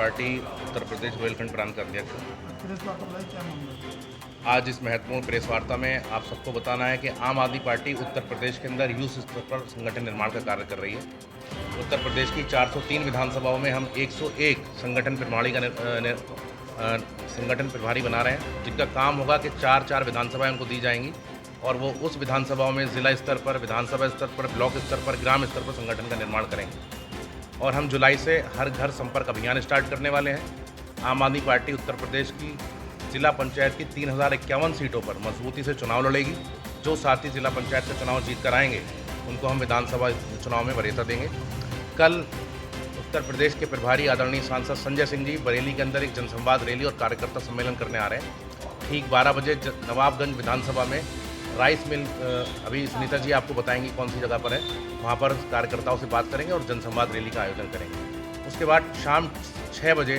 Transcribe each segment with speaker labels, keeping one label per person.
Speaker 1: Party Uttar Pradesh Bundelkhand प्रांत का अध्यक्ष हूँ।
Speaker 2: प्रेस वार्ता बुलाई, क्या मामला है?
Speaker 1: आज इस महत्वपूर्ण प्रेस वार्ता में आप सबको बताना है कि आम आदमी पार्टी उत्तर प्रदेश के अंदर यूथ स्तर पर संगठन निर्माण का कार्य कर रही है। उत्तर प्रदेश की 403 विधानसभाओं में हम 101 संगठन प्रभारी संगठन प्रभारी बना रहे हैं, जिनका काम होगा कि 4 विधानसभाएं उनको दी जाएंगी और वो उस विधानसभाओं में जिला स्तर पर, विधानसभा स्तर पर, ब्लॉक स्तर पर, ग्राम स्तर पर संगठन का निर्माण करेंगे। और हम जुलाई से हर घर संपर्क अभियान स्टार्ट करने वाले हैं। आम आदमी पार्टी उत्तर प्रदेश की जिला पंचायत की 3051 सीटों पर मजबूती से चुनाव लड़ेगी। जो साथी जिला पंचायत का चुनाव जीत कर आएंगे उनको हम विधानसभा चुनाव में वरीयता देंगे। कल उत्तर प्रदेश के प्रभारी आदरणीय सांसद संजय सिंह जी बरेली के अंदर एक जनसंवाद रैली और कार्यकर्ता सम्मेलन करने आ रहे हैं। ठीक 12 बजे नवाबगंज विधानसभा में राइस मिल, अभी सुनीता जी आपको बताएंगी कौन सी जगह पर है, वहाँ पर कार्यकर्ताओं से बात करेंगे और जनसंवाद रैली का आयोजन करेंगे। उसके बाद शाम 6 बजे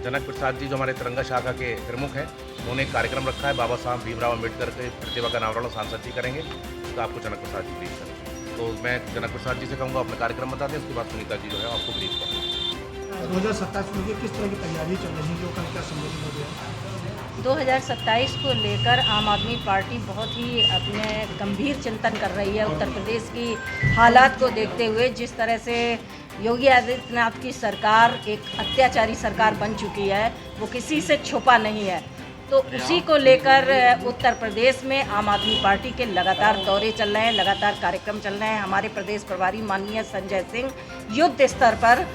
Speaker 1: जनक प्रसाद जी जो हमारे तिरंगा शाखा के प्रमुख हैं, उन्होंने एक कार्यक्रम रखा है, बाबा साहब भीमराव अम्बेडकर के प्रतिभा का अनावरण सांसद जी करेंगे, उसका आपको जनक प्रसाद जी ब्रीफ करेंगे। तो मैं जनक प्रसाद जी से कहूँगा अपना कार्यक्रम बता दें, उसके बाद सुनीता जी जो है आपको ब्रीफ करेंगे।
Speaker 2: 2027 को लेकर किस तरह की तैयारी चल रही है, जो कल क्या संबोधित हो गया?
Speaker 3: 2027 को लेकर आम आदमी पार्टी बहुत ही अपने गंभीर चिंतन कर रही है। उत्तर प्रदेश की हालात को देखते हुए जिस तरह से योगी आदित्यनाथ की सरकार एक अत्याचारी सरकार बन चुकी है, वो किसी से छुपा नहीं है, तो उसी को लेकर उत्तर प्रदेश में आम आदमी पार्टी के लगातार दौरे चल रहे हैं, लगातार कार्यक्रम चल रहे हैं। हमारे प्रदेश प्रभारी माननीय संजय सिंह युद्ध स्तर पर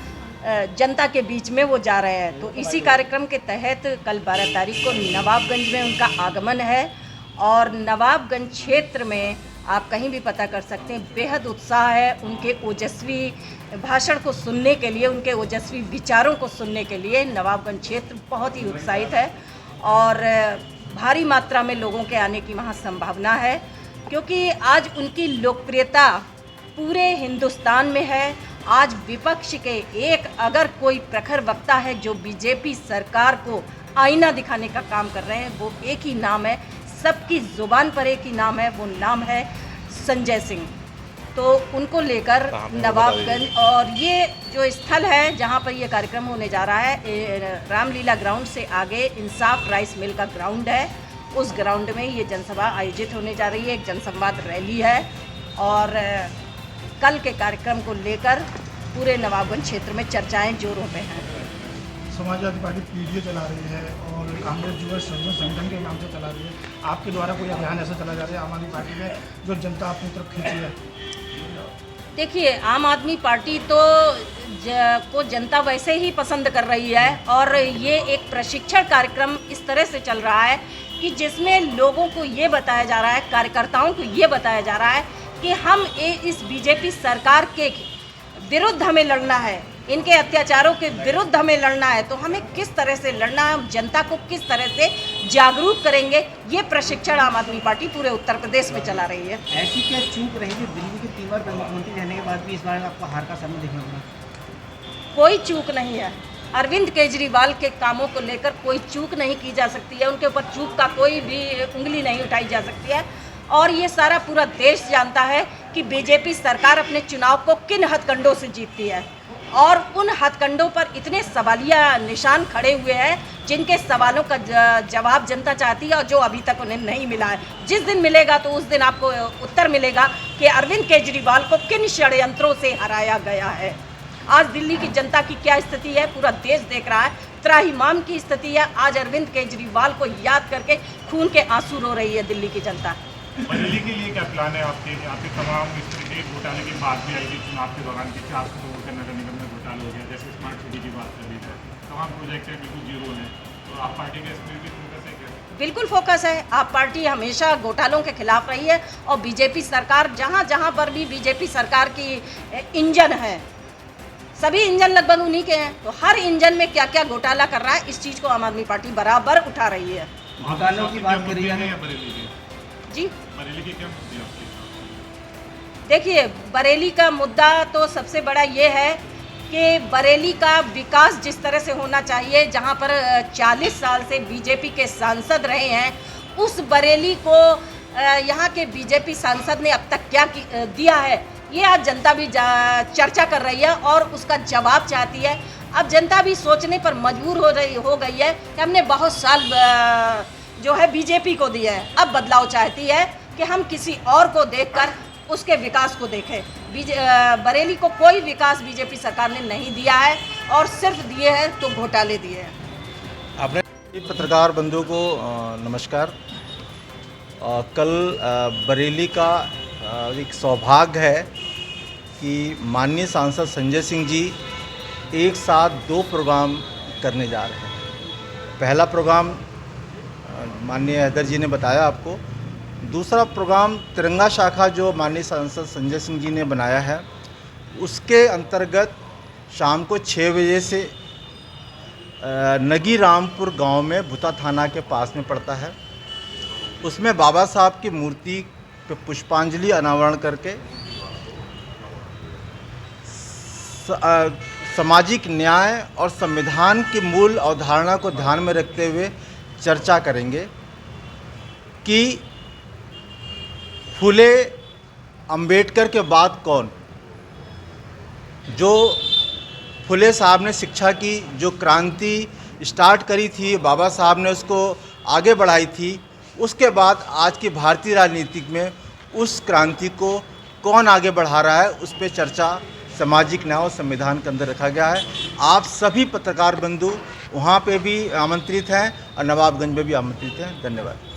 Speaker 3: जनता के बीच में वो जा रहे हैं। तो इसी कार्यक्रम के तहत कल 12 तारीख को नवाबगंज में उनका आगमन है और नवाबगंज क्षेत्र में आप कहीं भी पता कर सकते हैं, बेहद उत्साह है उनके ओजस्वी भाषण को सुनने के लिए, उनके ओजस्वी विचारों को सुनने के लिए। नवाबगंज क्षेत्र बहुत ही उत्साहित है और भारी मात्रा में लोगों के आने की वहाँ संभावना है, क्योंकि आज उनकी लोकप्रियता पूरे हिंदुस्तान में है। आज विपक्ष के एक अगर कोई प्रखर वक्ता है जो बीजेपी सरकार को आईना दिखाने का काम कर रहे हैं, वो एक ही नाम है, सबकी ज़ुबान पर एक ही नाम है, वो नाम है संजय सिंह। तो उनको लेकर नवाबगंज और ये जो स्थल है जहाँ पर ये कार्यक्रम होने जा रहा है, रामलीला ग्राउंड से आगे इंसाफ राइस मिल का ग्राउंड है, उस ग्राउंड में ये जनसभा आयोजित होने जा रही है। एक जनसंवाद रैली है और कल के कार्यक्रम को लेकर पूरे नवाबगंज क्षेत्र में चर्चाएं जोरों पे हैं।
Speaker 2: समाजवादी पार्टी पीडीए चला रही है और कांग्रेस युवा संगठन के नाम से चला रही है। आपके द्वारा कोई अभियान ऐसा चला जा रहा है आम आदमी पार्टी में जो जनता अपनी तरफ खींची है?
Speaker 3: देखिए, आम आदमी पार्टी तो को जनता वैसे ही पसंद कर रही है और ये एक प्रशिक्षण कार्यक्रम इस तरह से चल रहा है कि जिसमें लोगों को ये बताया जा रहा है, कार्यकर्ताओं को ये बताया जा रहा है कि हम इस बीजेपी सरकार के विरुद्ध हमें लड़ना है, इनके अत्याचारों के विरुद्ध हमें लड़ना है, तो हमें किस तरह से लड़ना है, हम जनता को किस तरह से जागरूक करेंगे, ये प्रशिक्षण आम आदमी पार्टी पूरे उत्तर प्रदेश में चला रही है।
Speaker 4: ऐसी क्या चूक रही है दिल्ली के 3 बार मुख्यमंत्री रहने के बाद भी इस बार आपको हार का सामना देखना पड़ा?
Speaker 3: कोई चूक नहीं है। अरविंद केजरीवाल के कामों को लेकर कोई चूक नहीं की जा सकती है, उनके ऊपर चूक का कोई भी उंगली नहीं उठाई जा सकती है। और ये सारा पूरा देश जानता है कि बीजेपी सरकार अपने चुनाव को किन हथकंडों से जीतती है और उन हथकंडों पर इतने सवालिया निशान खड़े हुए हैं जिनके सवालों का जवाब जनता चाहती है और जो अभी तक उन्हें नहीं मिला है। जिस दिन मिलेगा तो उस दिन आपको उत्तर मिलेगा कि अरविंद केजरीवाल को किन षड्यंत्रों से हराया गया है। आज दिल्ली की जनता की क्या स्थिति है पूरा देश देख रहा है, त्राहिमाम की स्थिति है। आज अरविंद केजरीवाल को याद करके खून के आंसू रो रही है दिल्ली की जनता।
Speaker 5: बरेली के लिए क्या प्लान है आपके? आपके तमाम इस तरह के घोटाले की बात भी आई थी चुनाव के दौरान कि 400 करोड़ का नगर निगम में घोटाला हो गया, जैसे स्मार्ट सिटी की बात कर रही है, तमाम प्रोजेक्ट हैं बिल्कुल जीरो हैं, तो आप पार्टी का इसमें भी फोकस है क्या?
Speaker 3: बिल्कुल फोकस है। आप पार्टी हमेशा घोटालों के खिलाफ रही है और बीजेपी सरकार जहाँ जहाँ पर भी बीजेपी सरकार की इंजन है, सभी इंजन लगभग उन्हीं के हैं, तो हर इंजन में क्या क्या घोटाला कर रहा है इस चीज़ को आम आदमी पार्टी बराबर उठा रही है।
Speaker 4: घोटालों की बात करी है
Speaker 3: जी,
Speaker 5: बरेली के क्या मुद्दे आपके?
Speaker 3: देखिए, बरेली का मुद्दा तो सबसे बड़ा ये है कि बरेली का विकास जिस तरह से होना चाहिए, जहां पर 40 साल से बीजेपी के सांसद रहे हैं, उस बरेली को यहाँ के बीजेपी सांसद ने अब तक क्या दिया है, ये आज जनता भी चर्चा कर रही है और उसका जवाब चाहती है। अब जनता भी सोचने पर मजबूर हो गई है कि हमने बहुत साल जो है बीजेपी को दिया है, अब बदलाव चाहती है कि हम किसी और को देखकर उसके विकास को देखें। बरेली को कोई विकास बीजेपी सरकार ने नहीं दिया है और सिर्फ दिए हैं तो घोटाले दिए हैं।
Speaker 1: आपने
Speaker 6: पत्रकार बंधुओं को नमस्कार। कल बरेली का एक सौभाग्य है कि माननीय सांसद संजय सिंह जी एक साथ 2 प्रोग्राम करने जा रहे हैं। पहला प्रोग्राम माननीय हैदर जी ने बताया आपको, दूसरा प्रोग्राम तिरंगा शाखा जो माननीय सांसद संजय सिंह जी ने बनाया है, उसके अंतर्गत शाम को 6 बजे से नगी रामपुर गांव में भुता थाना के पास में पड़ता है, उसमें बाबा साहब की मूर्ति पे पुष्पांजलि अनावरण करके सामाजिक न्याय और संविधान की मूल अवधारणा को ध्यान में रखते हुए चर्चा करेंगे कि फुले अंबेडकर के बाद कौन। जो फुले साहब ने शिक्षा की जो क्रांति स्टार्ट करी थी, बाबा साहब ने उसको आगे बढ़ाई थी, उसके बाद आज की भारतीय राजनीति में उस क्रांति को कौन आगे बढ़ा रहा है, उस पर चर्चा सामाजिक न्याय और संविधान के अंदर रखा गया है। आप सभी पत्रकार बंधु वहाँ पे भी आमंत्रित हैं और नवाबगंज में भी आमंत्रित हैं। धन्यवाद।